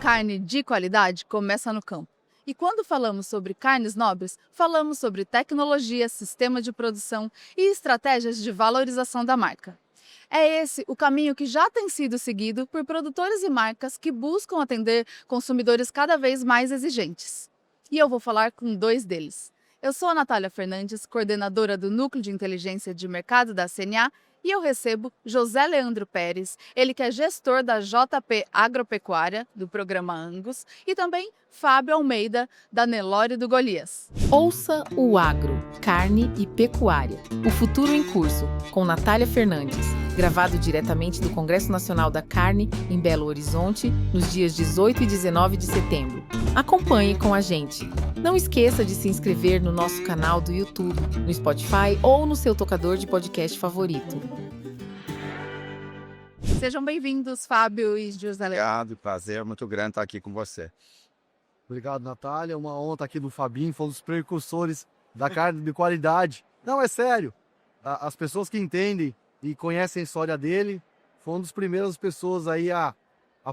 carne de qualidade começa no campo. E quando falamos sobre carnes nobres, falamos sobre tecnologia, sistema de produção e estratégias de valorização da marca. É esse o caminho que já tem sido seguido por produtores e marcas que buscam atender consumidores cada vez mais exigentes. E eu vou falar com dois deles. Eu sou a Natália Fernandes, coordenadora do Núcleo de Inteligência de Mercado da CNA, e eu recebo José Leandro Pérez, ele que é gestor da JP Agropecuária, do programa Angus, e também Fábio Almeida, da Nelore do Golias. Ouça o Agro, Carne e Pecuária, o futuro em curso, com Natália Fernandes, gravado diretamente do Congresso Nacional da Carne, em Belo Horizonte, nos dias 18 e 19 de setembro. Acompanhe com a gente. Não esqueça de se inscrever no nosso canal do YouTube, no Spotify ou no seu tocador de podcast favorito. Sejam bem-vindos, Fábio e José Leandro. Obrigado, prazer muito grande estar aqui com você. Obrigado, Natália. Uma honra estar aqui do Fabinho, foi um dos precursores da carne de qualidade. Não, é sério. As pessoas que entendem e conhecem a história dele, foi uma das primeiras pessoas aí a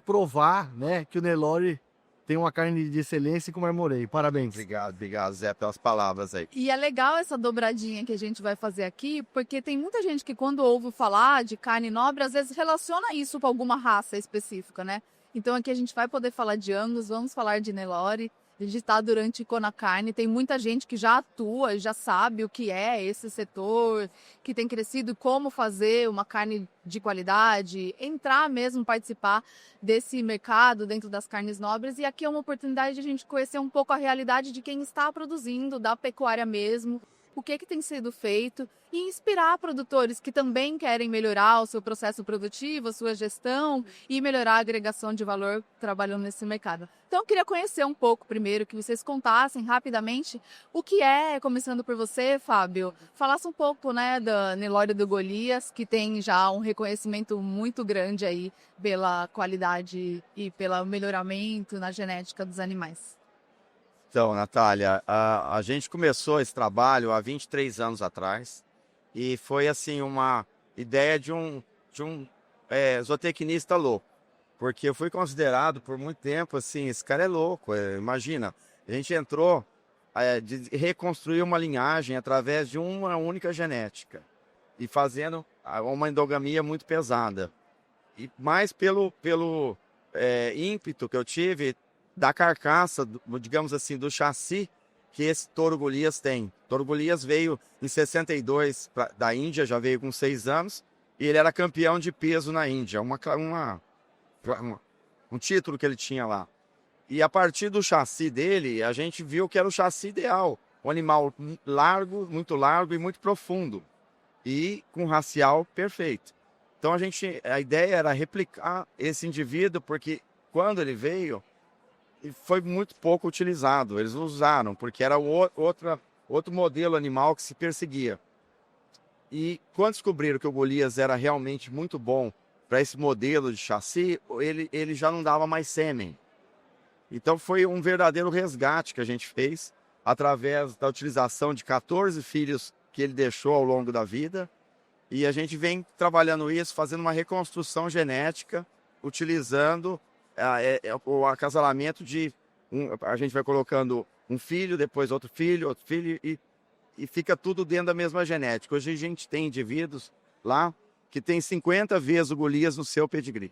provar, né, que o Nelore tem uma carne de excelência com marmoreio. Parabéns. Obrigado, Zé, pelas palavras aí. E é legal essa dobradinha que a gente vai fazer aqui, porque tem muita gente que quando ouve falar de carne nobre, às vezes relaciona isso com alguma raça específica, né? Então aqui a gente vai poder falar de Angus, vamos falar de Nelore. A gente está durante Icona Carne, tem muita gente que já atua, já sabe o que é esse setor, que tem crescido, como fazer uma carne de qualidade, entrar mesmo, participar desse mercado dentro das carnes nobres. E aqui é uma oportunidade de a gente conhecer um pouco a realidade de quem está produzindo, da pecuária mesmo, o que tem sido feito e inspirar produtores que também querem melhorar o seu processo produtivo, a sua gestão e melhorar a agregação de valor trabalhando nesse mercado. Então, eu queria conhecer um pouco primeiro, que vocês contassem rapidamente o que é, começando por você, Fábio, falasse um pouco, né, da Nelore do Golias, que tem já um reconhecimento muito grande aí pela qualidade e pelo melhoramento na genética dos animais. Então, Natália, a gente começou esse trabalho há 23 anos atrás e foi assim uma ideia de um zootecnista louco, porque eu fui considerado por muito tempo assim, esse cara é louco, imagina, a gente entrou de reconstruir uma linhagem através de uma única genética e fazendo uma endogamia muito pesada, e mais pelo ímpeto que eu tive da carcaça, digamos assim, do chassi que esse touro Golias tem. O touro Golias veio em 62 da Índia, já veio com 6 anos, e ele era campeão de peso na Índia, um título que ele tinha lá. E a partir do chassi dele, a gente viu que era o chassi ideal, um animal largo, muito largo e muito profundo, e com racial perfeito. Então a ideia era replicar esse indivíduo, porque quando ele veio, e foi muito pouco utilizado, eles usaram, porque era outro modelo animal que se perseguia. E quando descobriram que o Golias era realmente muito bom para esse modelo de chassi, ele já não dava mais sêmen. Então foi um verdadeiro resgate que a gente fez, através da utilização de 14 filhos que ele deixou ao longo da vida, e a gente vem trabalhando isso, fazendo uma reconstrução genética, utilizando o acasalamento a gente vai colocando um filho, depois outro filho, e fica tudo dentro da mesma genética. Hoje a gente tem indivíduos lá que tem 50 vezes o Golias no seu pedigree.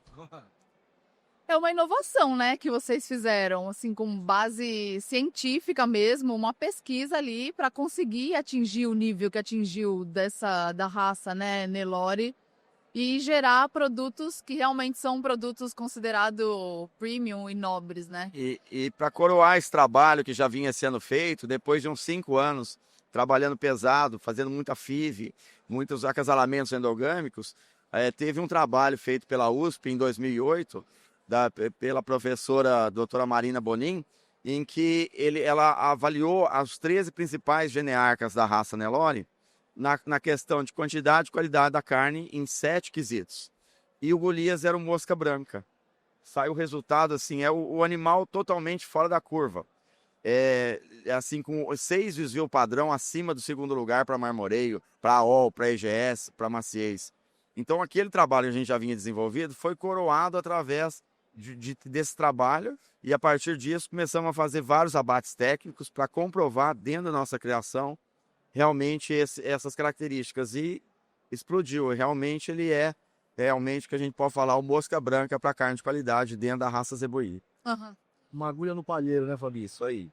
É uma inovação, né, que vocês fizeram, assim, com base científica mesmo, uma pesquisa ali para conseguir atingir o nível que atingiu da raça, né, Nelore, e gerar produtos que realmente são produtos considerados premium e nobres, né? E para coroar esse trabalho que já vinha sendo feito, depois de uns 5 anos trabalhando pesado, fazendo muita FIV, muitos acasalamentos endogâmicos, teve um trabalho feito pela USP em 2008, pela professora doutora Marina Bonin, em que ela avaliou as 13 principais genearcas da raça Nelore, na questão de quantidade e qualidade da carne em 7 quesitos. E o Golias era um mosca branca. Sai o resultado, assim, é o animal totalmente fora da curva. Assim, com 6 desvio padrão acima do segundo lugar para marmoreio, para AOL, para EGS, para maciez. Então, aquele trabalho que a gente já vinha desenvolvido foi coroado através desse trabalho, e a partir disso começamos a fazer vários abates técnicos para comprovar dentro da nossa criação realmente essas características, e explodiu. Realmente ele é realmente que a gente pode falar o mosca branca para carne de qualidade dentro da raça Zebuí. Aham. Uma agulha no palheiro, né, Fabi? Isso aí.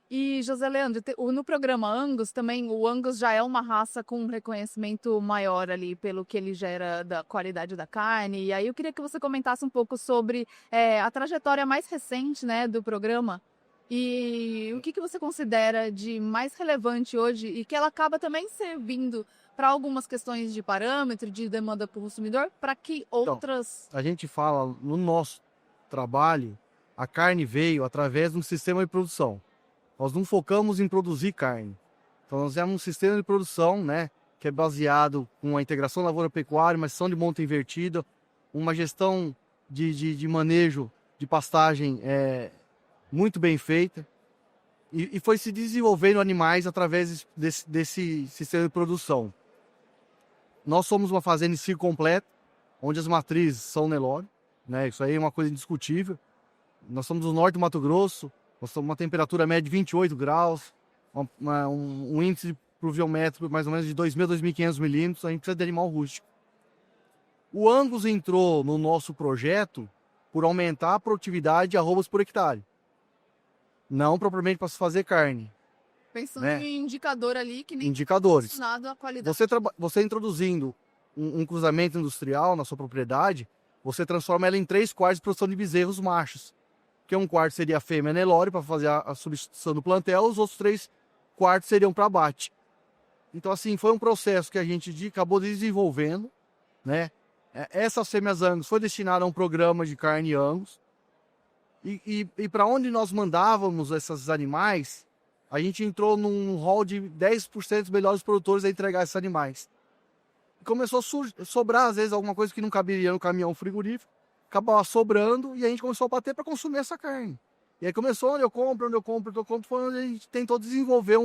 E, José Leandro, no programa Angus também, o Angus já é uma raça com um reconhecimento maior ali pelo que ele gera da qualidade da carne. E aí eu queria que você comentasse um pouco sobre a trajetória mais recente, né, do programa e o que você considera de mais relevante hoje e que ela acaba também servindo para algumas questões de parâmetro, de demanda para o consumidor, para que outras... A gente fala, no nosso trabalho, a carne veio através de um sistema de produção. Nós não focamos em produzir carne. Então nós temos um sistema de produção, né, que é baseado com a integração lavoura-pecuária, uma gestão de monta invertida, uma gestão de manejo de pastagem muito bem feita. E foi se desenvolvendo animais através desse sistema de produção. Nós somos uma fazenda em ciclo completo, onde as matrizes são Nelore, né? Isso aí é uma coisa indiscutível. Nós somos do norte do Mato Grosso, nós temos uma temperatura média de 28 graus, um índice de pluviométrico mais ou menos de 2.000 a 2.500 milímetros, a gente precisa de animal rústico. O Angus entrou no nosso projeto por aumentar a produtividade de arrobas por hectare, não propriamente para se fazer carne. Pensando né? em indicador ali que nem Indicadores. relacionado à qualidade. Você introduzindo um cruzamento industrial na sua propriedade, você transforma ela em 3/4 de produção de bezerros machos. Que 1/4 seria a fêmea Nelore para fazer a substituição do plantel, os outros 3/4 seriam para abate. Então, assim, foi um processo que a gente acabou desenvolvendo, né? Essas fêmeas Angus foi destinada a um programa de carne Angus. E para onde nós mandávamos esses animais, a gente entrou num hall de 10% dos melhores produtores a entregar esses animais. Começou a sobrar, às vezes, alguma coisa que não caberia no caminhão frigorífico, acabava sobrando e a gente começou a bater para consumir essa carne. E aí começou onde eu compro, foi onde a gente tentou desenvolver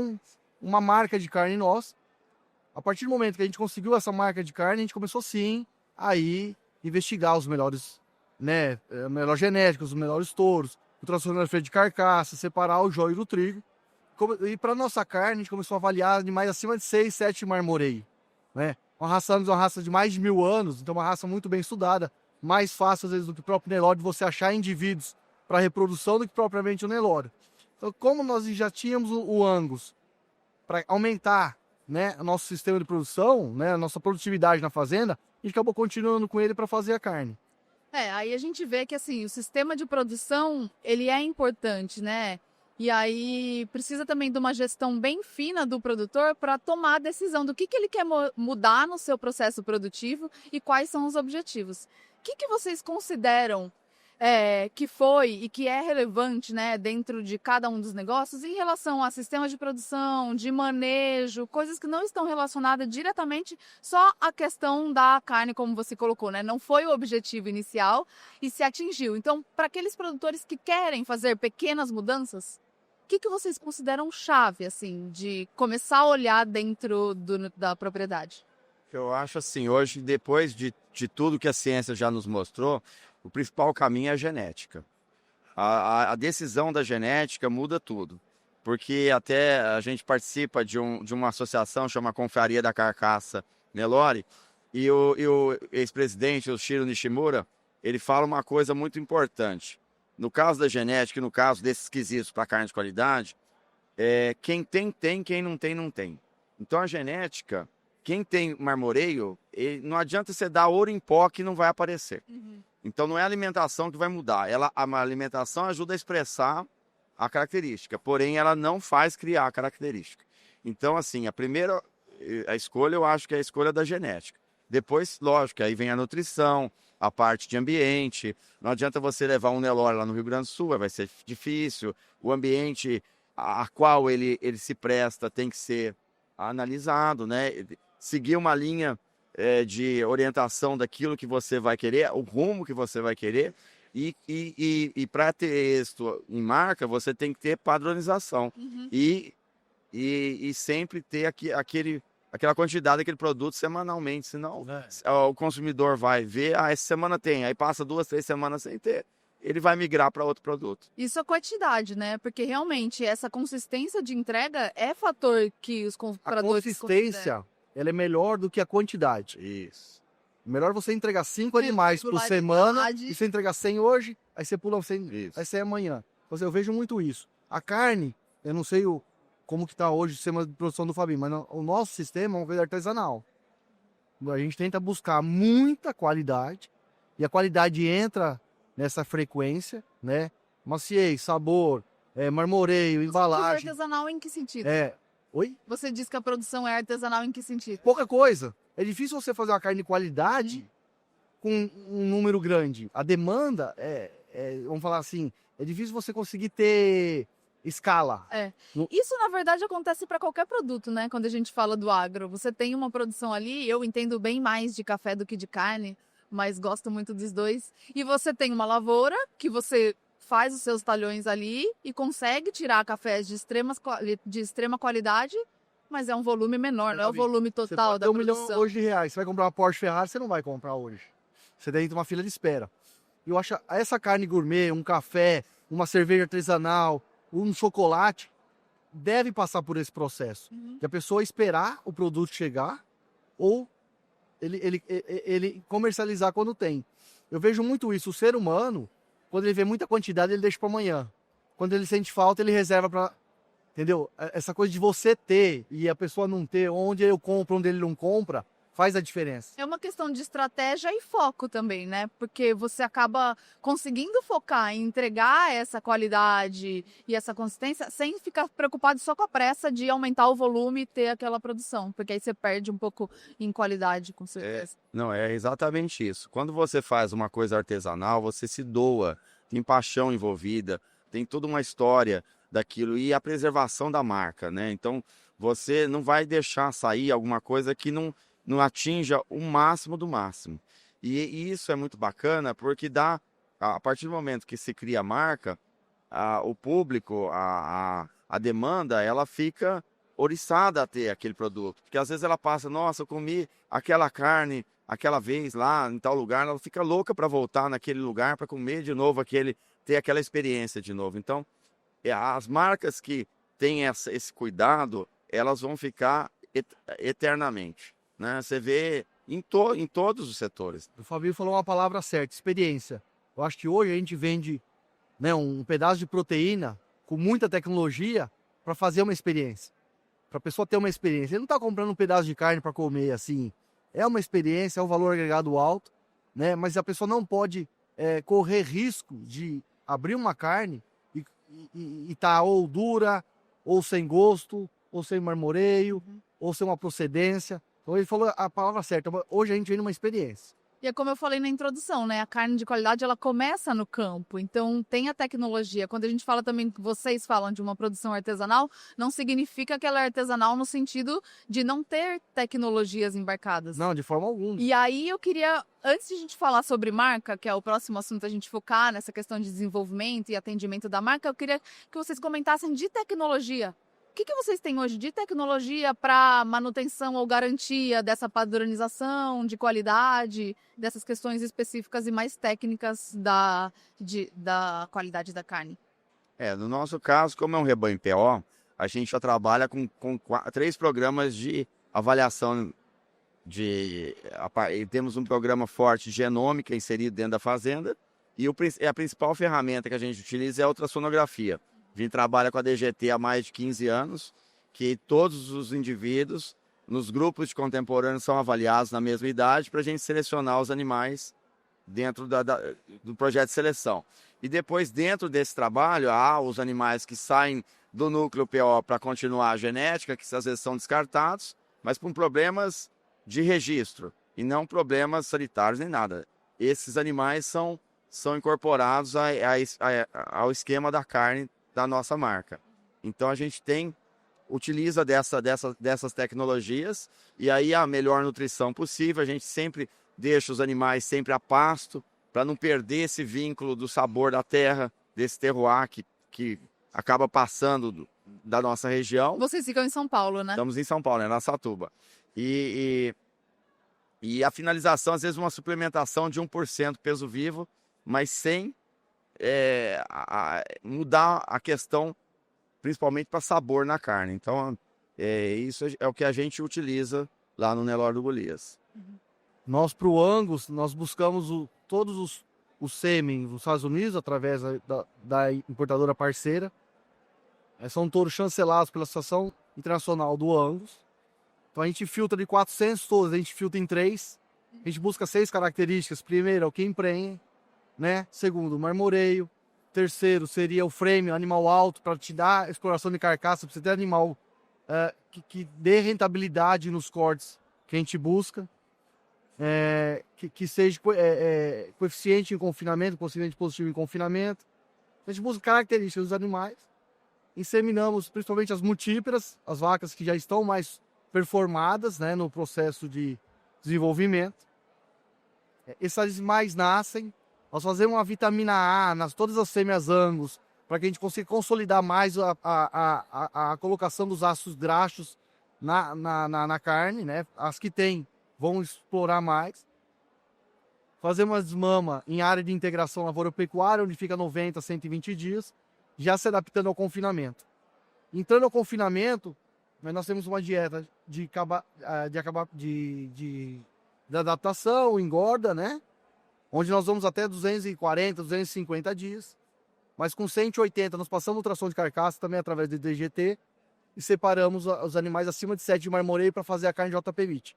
uma marca de carne nossa. A partir do momento que a gente conseguiu essa marca de carne, a gente começou sim aí investigar os melhores, né, melhores genéticos, os melhores touros, o transformador de carcaça, separar o joio do trigo. E para nossa carne, a gente começou a avaliar animais acima de 6, 7 marmoreio, né? Uma raça de mais de 1.000 anos, então uma raça muito bem estudada, mais fácil às vezes do que o próprio Nelore de você achar indivíduos para reprodução do que propriamente o Nelore. Então, como nós já tínhamos o Angus para aumentar, né, o nosso sistema de produção, né, a nossa produtividade na fazenda, a gente acabou continuando com ele para fazer a carne. Aí a gente vê que assim, o sistema de produção, ele é importante, né? E aí precisa também de uma gestão bem fina do produtor para tomar a decisão do que ele quer mudar no seu processo produtivo e quais são os objetivos. O que vocês consideram que foi e que é relevante, né, dentro de cada um dos negócios em relação a sistemas de produção, de manejo, coisas que não estão relacionadas diretamente só à questão da carne, como você colocou, né? Não foi o objetivo inicial e se atingiu. Então, para aqueles produtores que querem fazer pequenas mudanças, o que vocês consideram chave, assim, de começar a olhar dentro da propriedade? Eu acho assim, hoje, depois de tudo que a ciência já nos mostrou, o principal caminho é a genética. A decisão da genética muda tudo. Porque até a gente participa de uma associação chamada Confraria da Carcaça Nelore, e o ex-presidente, o Shiro Nishimura, ele fala uma coisa muito importante. No caso da genética e no caso desses quesitos para carne de qualidade, quem tem, quem não tem, não tem. Então a genética, quem tem marmoreio, não adianta você dar ouro em pó que não vai aparecer. Uhum. Então não é a alimentação que vai mudar. A alimentação ajuda a expressar a característica, porém ela não faz criar a característica. Então, assim, a escolha eu acho que é a escolha da genética. Depois, lógico, aí vem a nutrição, a parte de ambiente. Não adianta você levar um Nelore lá no Rio Grande do Sul, vai ser difícil. O ambiente a qual ele se presta tem que ser analisado, né? Seguir uma linha de orientação daquilo que você vai querer, o rumo que você vai querer. E para ter êxito em marca, você tem que ter padronização. Uhum. E sempre ter aquela quantidade daquele produto semanalmente, senão É. o consumidor vai ver, essa semana tem, aí passa 2, 3 semanas sem ter, ele vai migrar para outro produto. Isso é quantidade, né? Porque realmente essa consistência de entrega é fator que os A compradores consistência, ela é melhor do que a quantidade. Isso. Melhor você entregar 5 animais por semana e você entregar 100 hoje, aí você pula 100, Isso. aí 100 amanhã. Eu vejo muito isso. A carne, eu não sei como que tá hoje o sistema de produção do Fabinho, mas o nosso sistema é uma coisa artesanal. A gente tenta buscar muita qualidade e a qualidade entra nessa frequência, né? Maciez, sabor, marmoreio, Você diz embalagem. artesanal em que sentido? Oi? Você diz que a produção é artesanal em que sentido? Pouca coisa. É difícil você fazer uma carne de qualidade com um número grande. A demanda vamos falar assim, é difícil você conseguir ter escala. Isso, na verdade, acontece para qualquer produto, né? Quando a gente fala do agro. Você tem uma produção ali, eu entendo bem mais de café do que de carne, mas gosto muito dos dois. E você tem uma lavoura que você faz os seus talhões ali e consegue tirar cafés de extrema qualidade, mas é um volume menor, não é o volume Você total pode da ter R$1 milhão produção. hoje de reais. Você vai comprar uma Porsche Ferrari, você não vai comprar hoje. Você tem que ter uma fila de espera. Eu acho essa carne gourmet, um café, uma cerveja artesanal, um chocolate, deve passar por esse processo. De a pessoa esperar o produto chegar ou ele comercializar quando tem. Eu vejo muito isso. O ser humano, quando ele vê muita quantidade, ele deixa para amanhã. Quando ele sente falta, ele reserva para... Entendeu? Essa coisa de você ter e a pessoa não ter, onde eu compro, onde ele não compra, faz a diferença. É uma questão de estratégia e foco também, né? Porque você acaba conseguindo focar em entregar essa qualidade e essa consistência sem ficar preocupado só com a pressa de aumentar o volume e ter aquela produção. Porque aí você perde um pouco em qualidade, com certeza. Não, é exatamente isso. Quando você faz uma coisa artesanal, você se doa, tem paixão envolvida, tem toda uma história daquilo e a preservação da marca, né? Então, você não vai deixar sair alguma coisa que não atinja o máximo do máximo. E isso é muito bacana porque a partir do momento que se cria a marca, o público, a demanda, ela fica oriçada a ter aquele produto. Porque às vezes ela passa, nossa, eu comi aquela carne aquela vez lá em tal lugar, ela fica louca para voltar naquele lugar para comer de novo ter aquela experiência de novo. Então, as marcas que têm esse cuidado, elas vão ficar eternamente, né? Você vê em todos os setores. O Fabinho falou uma palavra certa, experiência. Eu acho que hoje a gente vende, né, um pedaço de proteína com muita tecnologia para fazer uma experiência. Para a pessoa ter uma experiência. Ele não está comprando um pedaço de carne para comer assim. É uma experiência, é um valor agregado alto, né? Mas a pessoa não pode correr risco de abrir uma carne e tá ou dura, ou sem gosto, ou sem marmoreio, ou sem uma procedência. Então ele falou a palavra certa. Hoje a gente vem numa experiência. E é como eu falei na introdução, né? A carne de qualidade, ela começa no campo. Então, tem a tecnologia. Quando a gente fala também, vocês falam de uma produção artesanal, não significa que ela é artesanal no sentido de não ter tecnologias embarcadas. Não, de forma alguma. E aí eu queria, antes de a gente falar sobre marca, que é o próximo assunto a gente focar nessa questão de desenvolvimento e atendimento da marca, eu queria que vocês comentassem de tecnologia. O que vocês têm hoje de tecnologia para manutenção ou garantia dessa padronização de qualidade, dessas questões específicas e mais técnicas da qualidade da carne? No nosso caso, como é um rebanho PO, a gente já trabalha com 3 programas de avaliação temos um programa forte de genômica inserido dentro da fazenda e a principal ferramenta que a gente utiliza é a ultrassonografia. A gente trabalha com a DGT há mais de 15 anos, que todos os indivíduos nos grupos de contemporâneos são avaliados na mesma idade para a gente selecionar os animais dentro do projeto de seleção. E depois, dentro desse trabalho, há os animais que saem do núcleo PO para continuar a genética, que às vezes são descartados, mas por problemas de registro e não problemas sanitários nem nada. Esses animais são incorporados ao esquema da carne da nossa marca. Então a gente utiliza dessas tecnologias e aí a melhor nutrição possível. A gente sempre deixa os animais sempre a pasto para não perder esse vínculo do sabor da terra, desse terroir que acaba passando da nossa região. Vocês ficam em São Paulo, né? Estamos em São Paulo, em Araçatuba. E, e a finalização, às vezes, uma suplementação de 1% peso vivo, mas sem mudar a questão, principalmente para sabor na carne. Então, isso é o que a gente utiliza lá no Nelore do Golias. Nós, para o Angus, nós buscamos todos os sêmen nos Estados Unidos, através da importadora parceira. São touros chancelados pela Associação Internacional do Angus. Então a gente filtra de 400 touros, a gente filtra em 3. A gente busca 6 características. Primeiro é o que emprenha, né? Segundo, o marmoreio. Terceiro seria o frame, animal alto, para te dar exploração de carcaça, para você ter animal que dê rentabilidade nos cortes que a gente busca. Que seja coeficiente em confinamento, coeficiente positivo em confinamento. A gente busca características dos animais. Inseminamos principalmente as multíperas, as vacas que já estão mais performadas, né, no processo de desenvolvimento. Esses animais nascem. Nós fazemos uma vitamina A nas todas as fêmeas Angus, para que a gente consiga consolidar mais a colocação dos ácidos graxos na carne, né? As que tem vão explorar mais. Fazemos uma desmama em área de integração lavoura-pecuária, onde fica 90 a 120 dias, já se adaptando ao confinamento. Entrando ao confinamento, nós temos uma dieta de adaptação, engorda, né? Onde nós vamos até 240, 250 dias. Mas com 180, nós passamos ultrassom de carcaça também através do DGT e separamos os animais acima de 7 de marmoreio para fazer a carne de JP Meat.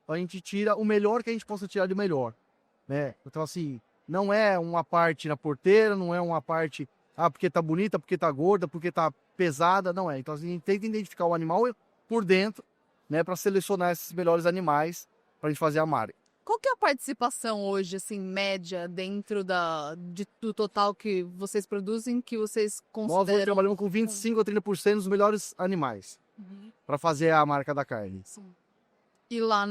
Então a gente tira o melhor que a gente possa tirar de melhor, né? Então assim, não é uma parte na porteira, não é uma parte porque tá bonita, porque tá gorda, porque tá pesada, não é. Então assim, a gente tenta identificar o animal por dentro, né, para selecionar esses melhores animais para a gente fazer a marca. Qual que é a participação hoje, assim, média, dentro do total que vocês produzem, que vocês Nós hoje consideram? trabalhamos com 25 a 30% dos melhores animais para fazer a marca da carne. Sim. E lá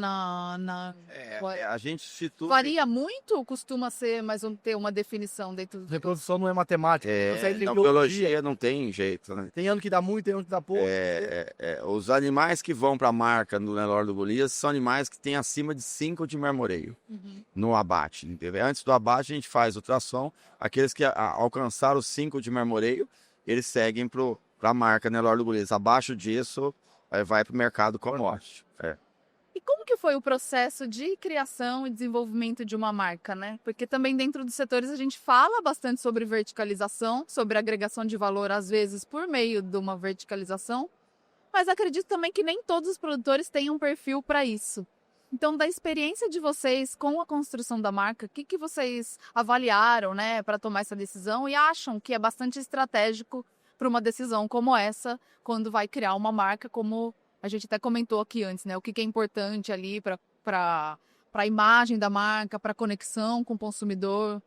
A gente institui... varia muito ou costuma ser ter uma definição dentro do... Reprodução não é matemática. Você entra em Na biologia. biologia não tem jeito, né? Tem ano que dá muito, tem ano que dá pouco. Os animais que vão para a marca no Nelore do Golias são animais que têm acima de 5 de marmoreio no abate. Entendeu? Antes do abate, a gente faz ultrassom. Aqueles que alcançaram os 5 de marmoreio, eles seguem para a marca Nelore do Golias. Abaixo disso, vai para o mercado commodity. E como que foi o processo de criação e desenvolvimento de uma marca, né? Porque também dentro dos setores a gente fala bastante sobre verticalização, sobre agregação de valor, às vezes por meio de uma verticalização, mas acredito também que nem todos os produtores têm um perfil para isso. Então, da experiência de vocês com a construção da marca, o que vocês avaliaram, né, para tomar essa decisão e acham que é bastante estratégico para uma decisão como essa, quando vai criar uma marca como... A gente até comentou aqui antes, né? O que é importante ali para a imagem da marca, para a conexão com o consumidor.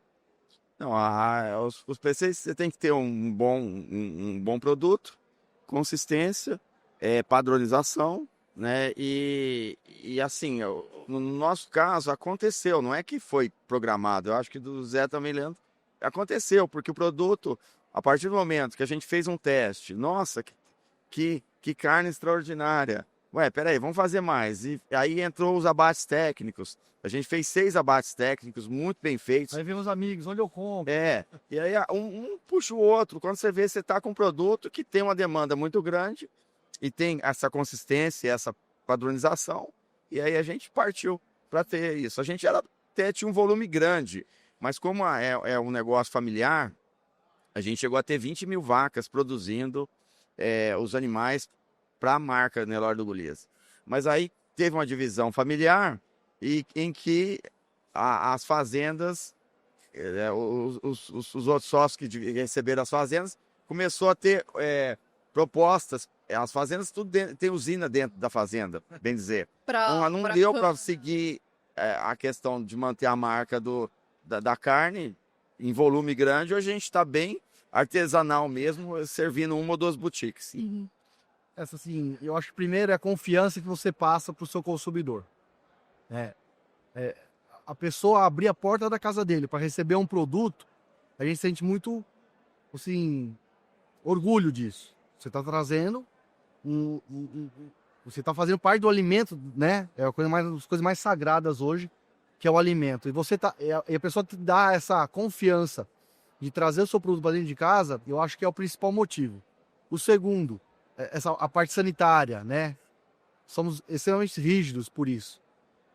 Não, os PCs você tem que ter um bom produto, consistência, padronização, né? E assim, no nosso caso, aconteceu, não é que foi programado. Eu acho que do Zé também, Leandro, aconteceu, porque o produto, a partir do momento que a gente fez um teste, nossa, que carne extraordinária. Ué, peraí, vamos fazer mais. E aí entrou os abates técnicos. A gente fez 6 abates técnicos muito bem feitos. Aí vem os amigos, onde eu compro? E aí um puxa o outro. Quando você vê, você está com um produto que tem uma demanda muito grande e tem essa consistência, essa padronização. E aí a gente partiu para ter isso. A gente até tinha um volume grande, mas como é um negócio familiar, a gente chegou a ter 20 mil vacas produzindo os animais para a marca Nelore do Golias. Mas aí teve uma divisão familiar em que as fazendas, os outros sócios que receberam as fazendas, começou a ter propostas. As fazendas tudo tem usina dentro da fazenda, bem dizer. Não deu para seguir a questão de manter a marca da carne em volume grande. Hoje a gente está bem artesanal mesmo, servindo 1 ou 2 boutiques. Essa, assim, eu acho que primeiro é a confiança que você passa para o seu consumidor. A pessoa abrir a porta da casa dele para receber um produto, a gente sente muito, assim, orgulho disso. Você está trazendo Você está fazendo parte do alimento, né? É uma das coisas mais sagradas hoje, que é o alimento. E e a pessoa te dá essa confiança de trazer o seu produto para dentro de casa, eu acho que é o principal motivo. O segundo, a parte sanitária, né? Somos extremamente rígidos por isso.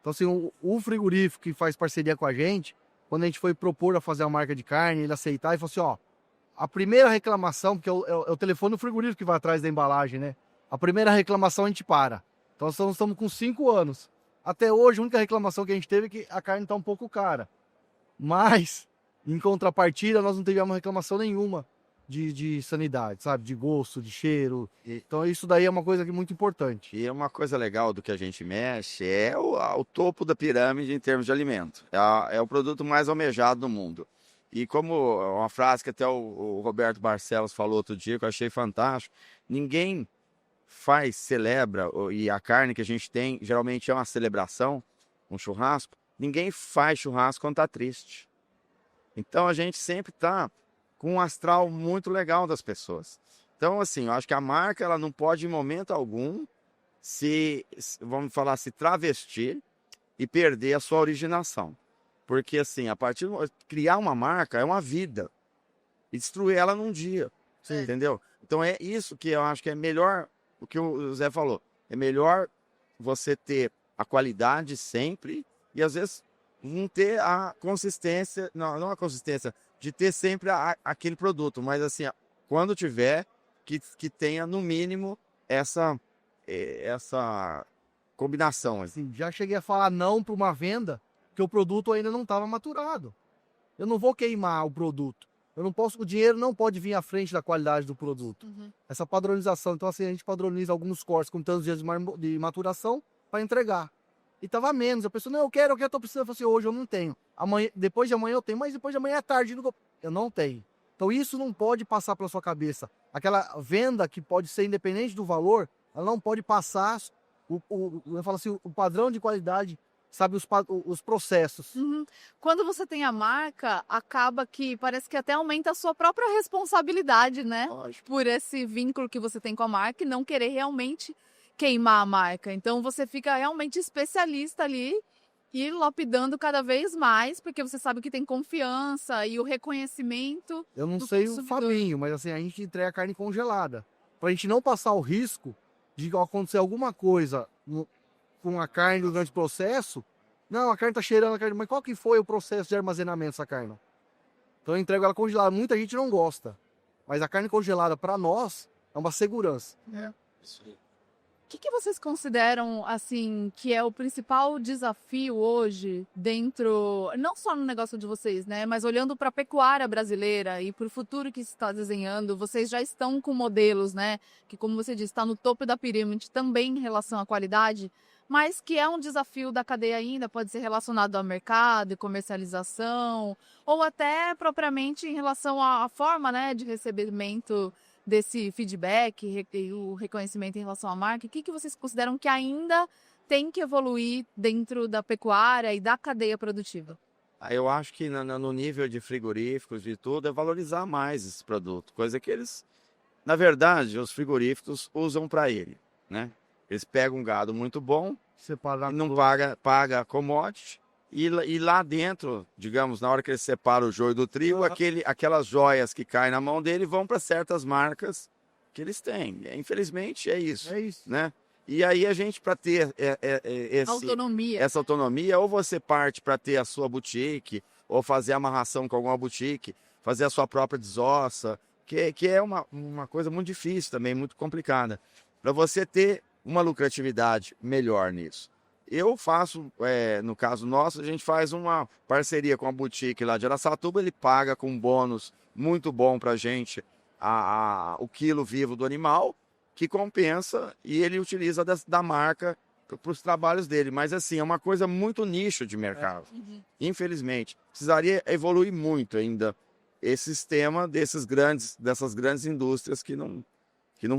Então, assim, o frigorífico que faz parceria com a gente, quando a gente foi propor a fazer a marca de carne, ele aceitar e falou assim, ó, a primeira reclamação, porque é o telefone do frigorífico que vai atrás da embalagem, né? A primeira reclamação a gente para. Então, nós estamos com 5 anos. Até hoje, a única reclamação que a gente teve é que a carne está um pouco cara. Mas, em contrapartida, nós não tivemos reclamação nenhuma de sanidade, sabe? De gosto, de cheiro. Então, isso daí é uma coisa que é muito importante. E uma coisa legal do que a gente mexe é o topo da pirâmide em termos de alimento. É o produto mais almejado do mundo. E como uma frase que até o Roberto Barcelos falou outro dia, que eu achei fantástico, ninguém celebra, e a carne que a gente tem geralmente é uma celebração, um churrasco, ninguém faz churrasco quando está triste. Então a gente sempre está com um astral muito legal das pessoas. Então, assim, eu acho que a marca ela não pode, em momento algum, vamos falar, se travestir e perder a sua originação. Porque, assim, criar uma marca é uma vida. E destruir ela num dia. Sim. Entendeu? Então é isso que eu acho que é melhor, o que o Zé falou. É melhor você ter a qualidade sempre e, às vezes, não ter a consistência, não a consistência, de ter sempre aquele produto. Mas, assim, quando tiver, que tenha, no mínimo, essa combinação. Assim. Já cheguei a falar não para uma venda, porque o produto ainda não estava maturado. Eu não vou queimar o produto. O dinheiro não pode vir à frente da qualidade do produto. Uhum. Essa padronização. Então, assim, a gente padroniza alguns cortes com tantos dias de maturação para entregar. E tava menos. A pessoa, não, eu quero, tô precisando. Eu falei assim, hoje eu não tenho. Depois de amanhã eu tenho, mas depois de amanhã é tarde. Eu não tenho. Então, isso não pode passar pela sua cabeça. Aquela venda que pode ser independente do valor, ela não pode passar eu falo assim, o padrão de qualidade, sabe, os processos. Uhum. Quando você tem a marca, acaba que parece que até aumenta a sua própria responsabilidade, né? Lógico. Por esse vínculo que você tem com a marca e não querer realmente queimar a marca. Então você fica realmente especialista ali e lapidando cada vez mais, porque você sabe que tem confiança e o reconhecimento. Eu não do sei o consumidor. Fabinho, mas assim, a gente entrega a carne congelada. Pra gente não passar o risco de acontecer alguma coisa com a carne durante o processo. Não, a carne tá cheirando a carne, mas qual que foi o processo de armazenamento dessa carne? Então eu entrego ela congelada. Muita gente não gosta, mas a carne congelada para nós é uma segurança. Isso aí. O que vocês consideram, assim, que é o principal desafio hoje dentro, não só no negócio de vocês, né, mas olhando para a pecuária brasileira e para o futuro que se está desenhando, vocês já estão com modelos, né, que como você disse, está no topo da pirâmide também em relação à qualidade, mas que é um desafio da cadeia ainda, pode ser relacionado ao mercado e comercialização, ou até propriamente em relação à forma, né, de recebimento desse feedback e o reconhecimento em relação à marca. O que vocês consideram que ainda tem que evoluir dentro da pecuária e da cadeia produtiva? Eu acho que no nível de frigoríficos, de tudo, é valorizar mais esse produto. Coisa que eles, na verdade, os frigoríficos usam para ele, né? Eles pegam um gado muito bom, Separar. não paga a commodity, e lá dentro, digamos, na hora que ele separa o joio do trigo, aquelas joias que caem na mão dele vão para certas marcas que eles têm. Infelizmente, é isso. É isso. Né? E aí a gente, para ter essa autonomia, ou você parte para ter a sua boutique, ou fazer amarração com alguma boutique, fazer a sua própria desossa, que é uma coisa muito difícil também, muito complicada. Para você ter uma lucratividade melhor nisso. Eu faço, no caso nosso, a gente faz uma parceria com a boutique lá de Araçatuba, ele paga com um bônus muito bom pra gente o quilo vivo do animal, que compensa e ele utiliza da marca para os trabalhos dele. Mas assim, é uma coisa muito nicho de mercado. Infelizmente, precisaria evoluir muito ainda esse sistema dessas grandes indústrias que não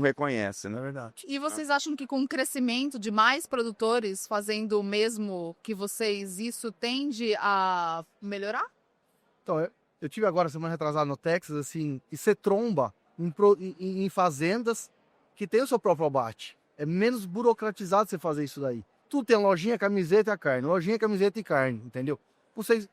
reconhecem, não é verdade? E vocês acham que com o crescimento de mais produtores fazendo o mesmo que vocês, isso tende a melhorar? Então, eu tive agora, semana retrasada, no Texas, assim, e você tromba em fazendas que tem o seu próprio abate. É menos burocratizado você fazer isso daí. Tudo tem lojinha, camiseta e carne. Lojinha, camiseta e carne, entendeu? Vocês...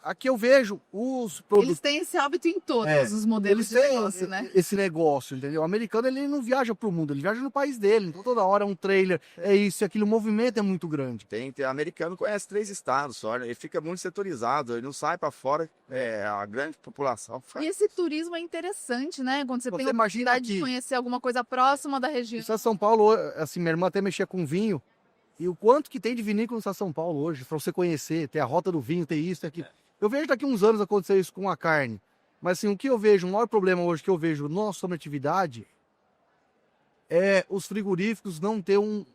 Aqui eu vejo os Eles produtos... têm esse hábito em todos É, os modelos de negócio, né? esse negócio, entendeu? O americano, ele não viaja pro mundo, ele viaja no país dele. Então toda hora é um trailer, é isso e aquilo. O movimento é muito grande. Americano conhece 3 estados só, né? Ele fica muito setorizado, ele não sai para fora, a grande população. E esse turismo é interessante, né? Quando você tem a imagina oportunidade de aqui, conhecer alguma coisa próxima da região. em São Paulo, assim, minha irmã até mexia com vinho. E o quanto que tem de vinícola em São Paulo hoje, para você conhecer, ter a rota do vinho, ter isso, ter aquilo. Eu vejo daqui uns anos acontecer isso com a carne. Mas assim, o que eu vejo, o maior problema hoje que eu vejo na nossa atividade é os frigoríficos não ter um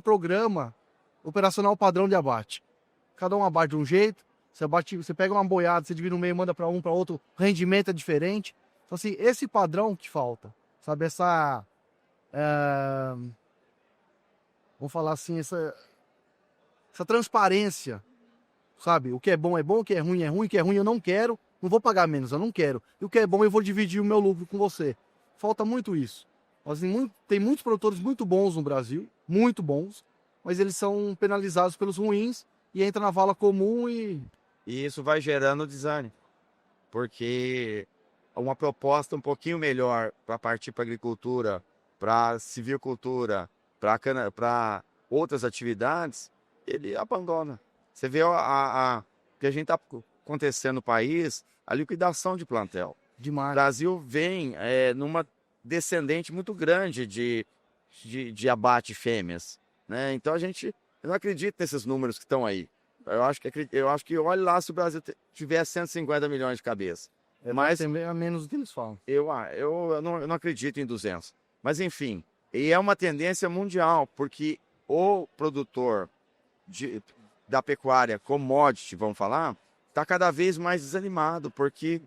programa operacional padrão de abate. Cada um abate de um jeito, você pega uma boiada, você divide no meio, manda para um, para outro, o rendimento é diferente. Então assim, esse padrão que falta, sabe, vamos falar assim, essa transparência, sabe? O que é bom, o que é ruim, o que é ruim eu não quero, não vou pagar menos, eu não quero. E o que é bom eu vou dividir o meu lucro com você. Falta muito isso. Assim, tem muitos produtores muito bons no Brasil, muito bons, mas eles são penalizados pelos ruins e entra na vala comum e isso vai gerando desânimo, porque uma proposta um pouquinho melhor para partir para agricultura, para silvicultura, para outras atividades, ele abandona. Você vê o que a gente está acontecendo no país, a liquidação de plantel. demais. O Brasil vem numa descendente muito grande de abate fêmeas, né? Então eu não acredito nesses números que estão aí. Eu acho que olhe lá se o Brasil tiver 150 milhões de cabeça. Mas Também é menos do que eles falam. eu não acredito em 200. Mas enfim, e é uma tendência mundial, porque o produtor da pecuária commodity, vamos falar, está cada vez mais desanimado, porque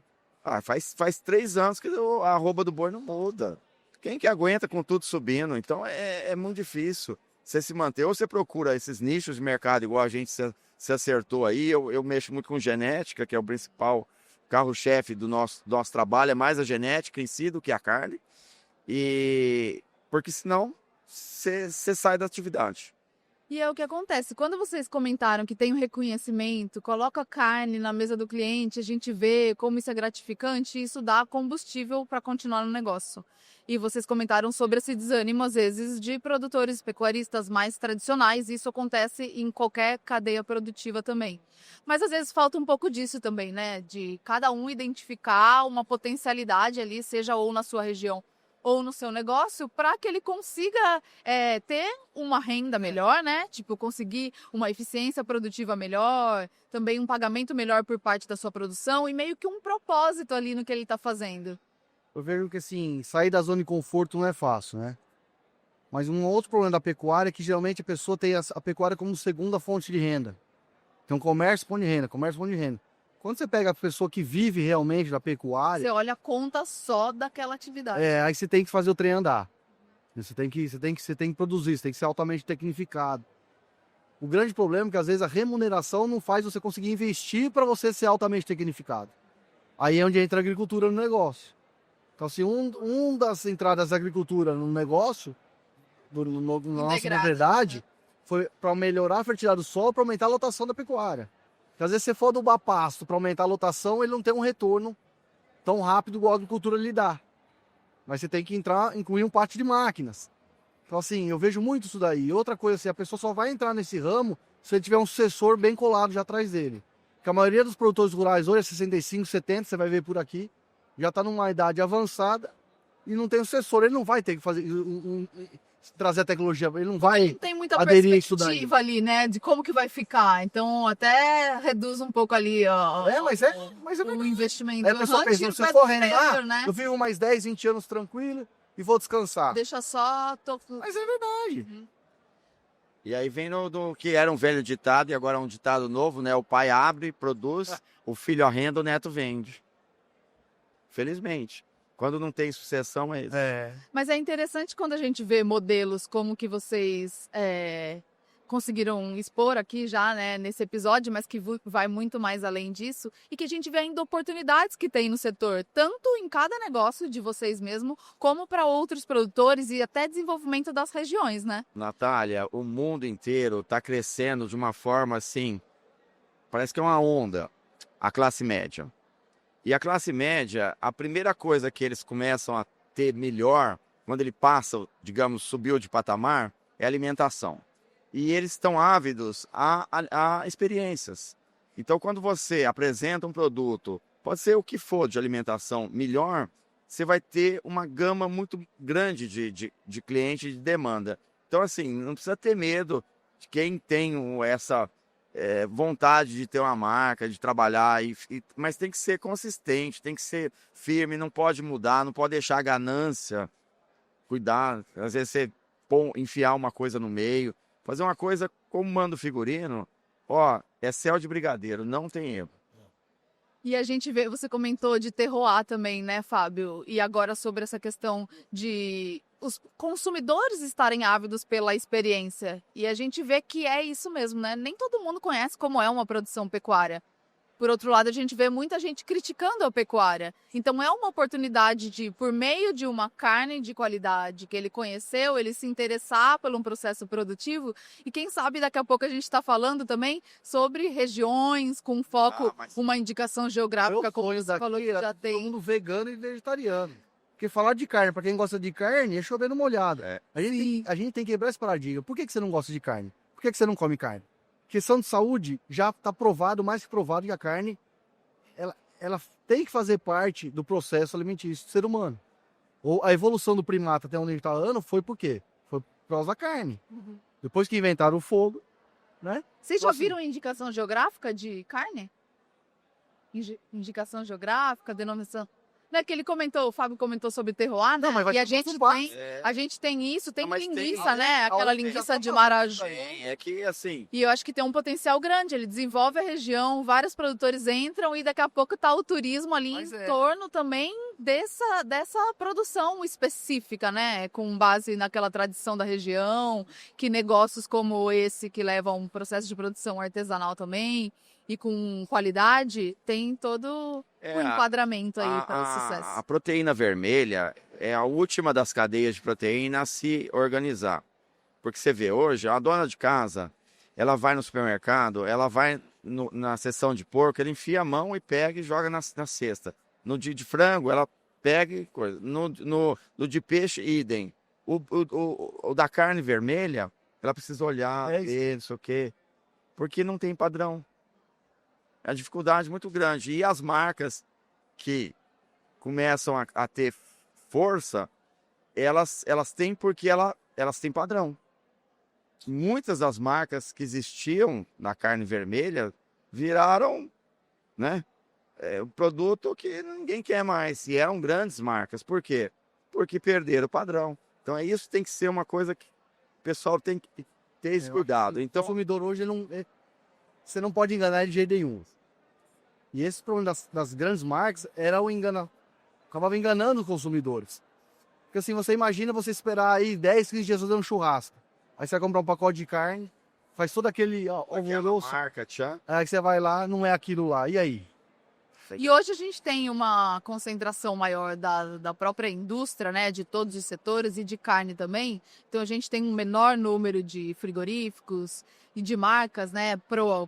faz 3 anos que a arroba do boi não muda. Quem que aguenta com tudo subindo? Então é muito difícil você se manter. Ou você procura esses nichos de mercado, igual a gente se acertou aí. Eu mexo muito com genética, que é o principal carro-chefe do nosso trabalho, é mais a genética em si do que a carne. Porque senão você sai da atividade. E é o que acontece. Quando vocês comentaram que tem um reconhecimento, coloca a carne na mesa do cliente, a gente vê como isso é gratificante, isso dá combustível para continuar no negócio. E vocês comentaram sobre esse desânimo, às vezes, de produtores pecuaristas mais tradicionais. Isso acontece em qualquer cadeia produtiva também. Mas às vezes falta um pouco disso também, né? De cada um identificar uma potencialidade ali, seja ou na sua região ou no seu negócio, para que ele consiga ter uma renda melhor, né? Tipo, conseguir uma eficiência produtiva melhor, também um pagamento melhor por parte da sua produção e meio que um propósito ali no que ele está fazendo. Eu vejo que assim, sair da zona de conforto não é fácil, né? Mas um outro problema da pecuária é que geralmente a pessoa tem a pecuária como segunda fonte de renda. Então comércio, fonte de renda, comércio, fonte de renda. Quando você pega a pessoa que vive realmente da pecuária... Você olha a conta só daquela atividade. aí você tem que fazer o trem andar. Você tem que produzir, você tem que ser altamente tecnificado. O grande problema é que às vezes a remuneração não faz você conseguir investir para você ser altamente tecnificado. Aí é onde entra a agricultura no negócio. Então, assim, um das entradas da agricultura no negócio, na nossa propriedade, foi para melhorar a fertilidade do solo, para aumentar a lotação da pecuária. Porque às vezes você for adubar pasto para aumentar a lotação, ele não tem um retorno tão rápido igual a agricultura lhe dá. Mas você tem que incluir um parte de máquinas. Então, assim, eu vejo muito isso daí. Outra coisa, assim, a pessoa só vai entrar nesse ramo se ele tiver um sucessor bem colado já atrás dele. Porque a maioria dos produtores rurais hoje é 65, 70, você vai ver por aqui, já está numa idade avançada e não tem sucessor. Ele não vai ter que fazer trazer a tecnologia, ele não vai tem muita aderir a isso daí. perspectiva ali, né, de como que vai ficar. Então até reduz um pouco ali mas é o investimento. Aí a pessoa pensa, se eu for render, eu vivo mais 10, 20 anos tranquilo e vou descansar. Deixa só... Mas é verdade. Uhum. E aí vem do que era um velho ditado e agora é um ditado novo, né? O pai abre, produz, o filho arrenda, o neto vende. Felizmente. Quando não tem sucessão, é isso. Mas é interessante quando a gente vê modelos como que vocês conseguiram expor aqui já, né, nesse episódio, mas que vai muito mais além disso, e que a gente vê ainda oportunidades que tem no setor, tanto em cada negócio de vocês mesmo, como para outros produtores e até desenvolvimento das regiões, né? Natália, o mundo inteiro está crescendo de uma forma assim, parece que é uma onda, a classe média. E a classe média, a primeira coisa que eles começam a ter melhor, quando ele passa, digamos, subiu de patamar, é alimentação. E eles estão ávidos a experiências. Então, quando você apresenta um produto, pode ser o que for de alimentação melhor, você vai ter uma gama muito grande de cliente de demanda. Então, assim, não precisa ter medo de quem tem essa vontade de ter uma marca, de trabalhar, mas tem que ser consistente, tem que ser firme, não pode mudar, não pode deixar a ganância, cuidar, às vezes você enfiar uma coisa no meio, fazer uma coisa como manda o figurino, ó, é céu de brigadeiro, não tem erro. E a gente vê, você comentou de terroir também, né, Fábio? E agora sobre essa questão de os consumidores estarem ávidos pela experiência. E a gente vê que é isso mesmo, né? Nem todo mundo conhece como é uma produção pecuária. Por outro lado, a gente vê muita gente criticando a pecuária. Então, é uma oportunidade de, por meio de uma carne de qualidade que ele conheceu, ele se interessar por um processo produtivo. E quem sabe, daqui a pouco a gente está falando também sobre regiões com foco, uma indicação geográfica, como você falou que já tem. Todo mundo vegano e vegetariano. Porque falar de carne, para quem gosta de carne, é chover no molhado. A gente tem que quebrar esse paradigma. Por que você não gosta de carne? Por que você não come carne? Questão de saúde, já está provado, mais que provado, que a carne ela tem que fazer parte do processo alimentício do ser humano. Ou a evolução do primata até onde a gente está andando foi por quê? Foi por causa da carne. Uhum. Depois que inventaram o fogo, né? Vocês já viram indicação geográfica de carne? Indicação geográfica, denominação... Não é que ele comentou, o Fábio comentou sobre terroir, né? Não, mas vai e a ter gente tem isso, tem Não, linguiça, né? Aquela linguiça de Maraju. É que assim, E eu acho que tem um potencial grande. Ele desenvolve a região, vários produtores entram e daqui a pouco tá o turismo ali em torno também dessa produção específica, né? Com base naquela tradição da região, que negócios como esse que levam um processo de produção artesanal também e com qualidade, tem todo um enquadramento aí para o sucesso. A proteína vermelha é a última das cadeias de proteína a se organizar. Porque você vê hoje, a dona de casa, ela vai no supermercado, ela vai na seção de porco, ela enfia a mão e pega e joga na cesta. No de frango, ela pega e coisa. No de peixe, idem. O da carne vermelha, ela precisa olhar, ver, não sei o quê. Porque não tem padrão. É uma dificuldade muito grande. E as marcas que começam a ter força, elas têm porque elas têm padrão. Muitas das marcas que existiam na carne vermelha viraram, né, um produto que ninguém quer mais. E eram grandes marcas. Por quê? Porque perderam o padrão. Então isso tem que ser uma coisa que o pessoal tem que ter esse cuidado. Então, o consumidor hoje, você não pode enganar ele de jeito nenhum. E esse problema das grandes marcas era acabava enganando os consumidores. Porque assim, você imagina você esperar aí 10, 15 dias fazer um churrasco. Aí você vai comprar um pacote de carne, faz todo aquele alvoroço. Aí você vai lá, não é aquilo lá. E aí? E hoje a gente tem uma concentração maior da própria indústria, né, de todos os setores e de carne também. Então a gente tem um menor número de frigoríficos e de marcas, né,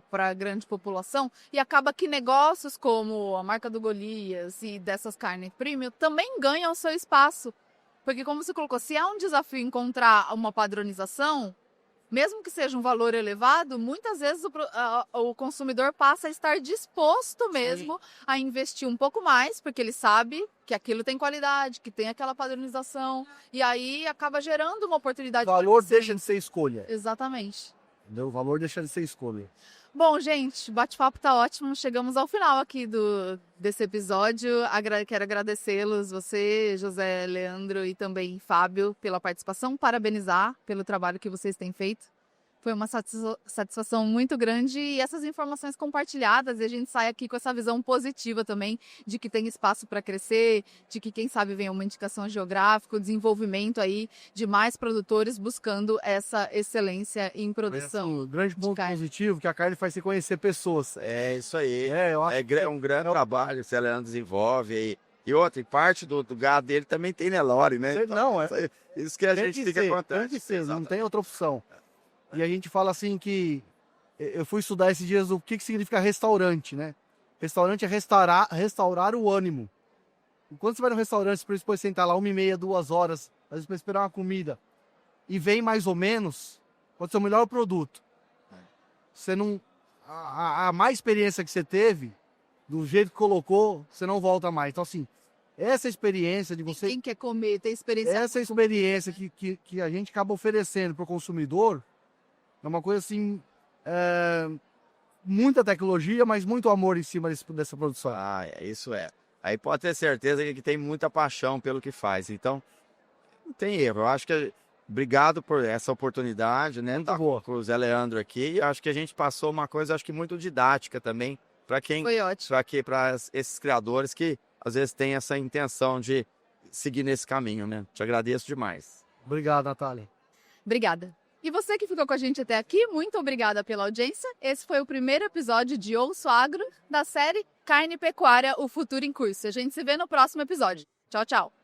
para a grande população. E acaba que negócios como a marca do Golias e dessas carnes premium também ganham o seu espaço. Porque como você colocou, se há um desafio encontrar uma padronização, mesmo que seja um valor elevado, muitas vezes o consumidor passa a estar disposto mesmo a investir um pouco mais, porque ele sabe que aquilo tem qualidade, que tem aquela padronização, e aí acaba gerando uma oportunidade. O valor deixa de ser escolha. Exatamente. Entendeu? O valor deixa de ser escolha. Bom, gente, o bate-papo tá ótimo. Chegamos ao final aqui desse episódio. Quero agradecê-los, você, José, Leandro e também Fábio, pela participação. Parabenizar pelo trabalho que vocês têm feito. Foi uma satisfação muito grande e essas informações compartilhadas, e a gente sai aqui com essa visão positiva também de que tem espaço para crescer, de que quem sabe vem uma indicação geográfica, o desenvolvimento aí de mais produtores buscando essa excelência em produção. Um grande ponto positivo que a carne faz você conhecer pessoas. É isso aí. Eu acho É um grande trabalho que o Leandro desenvolve aí. E outra, parte do gado dele também tem Nelore, né? Não, isso que a gente fica contente. Tem que ser, não tem outra opção. E a gente fala assim que eu fui estudar esses dias o que significa restaurante, né? Restaurante é restaurar o ânimo. E quando você vai no restaurante, você pode sentar lá 1h30, 2 horas, às vezes para esperar uma comida, e vem mais ou menos, pode ser o melhor produto. Você não... A má experiência que você teve, do jeito que colocou, você não volta mais. Então, assim, essa experiência de você... Quem quer comer, tem experiência... Essa experiência que a gente acaba oferecendo para o consumidor é uma coisa assim, muita tecnologia, mas muito amor em cima dessa produção. Isso é. Aí pode ter certeza que tem muita paixão pelo que faz. Então, não tem erro. Eu acho que obrigado por essa oportunidade, né? Muito boa. Com o Zé Leandro aqui. Eu acho que a gente passou uma coisa, acho que muito didática também, para quem... Foi ótimo. Para esses criadores que às vezes têm essa intenção de seguir nesse caminho, né? Te agradeço demais. Obrigado, Natália. Obrigada. E você que ficou com a gente até aqui, muito obrigada pela audiência. Esse foi o primeiro episódio de Ouço Agro, da série Carne e Pecuária, o Futuro em Curso. A gente se vê no próximo episódio. Tchau, tchau.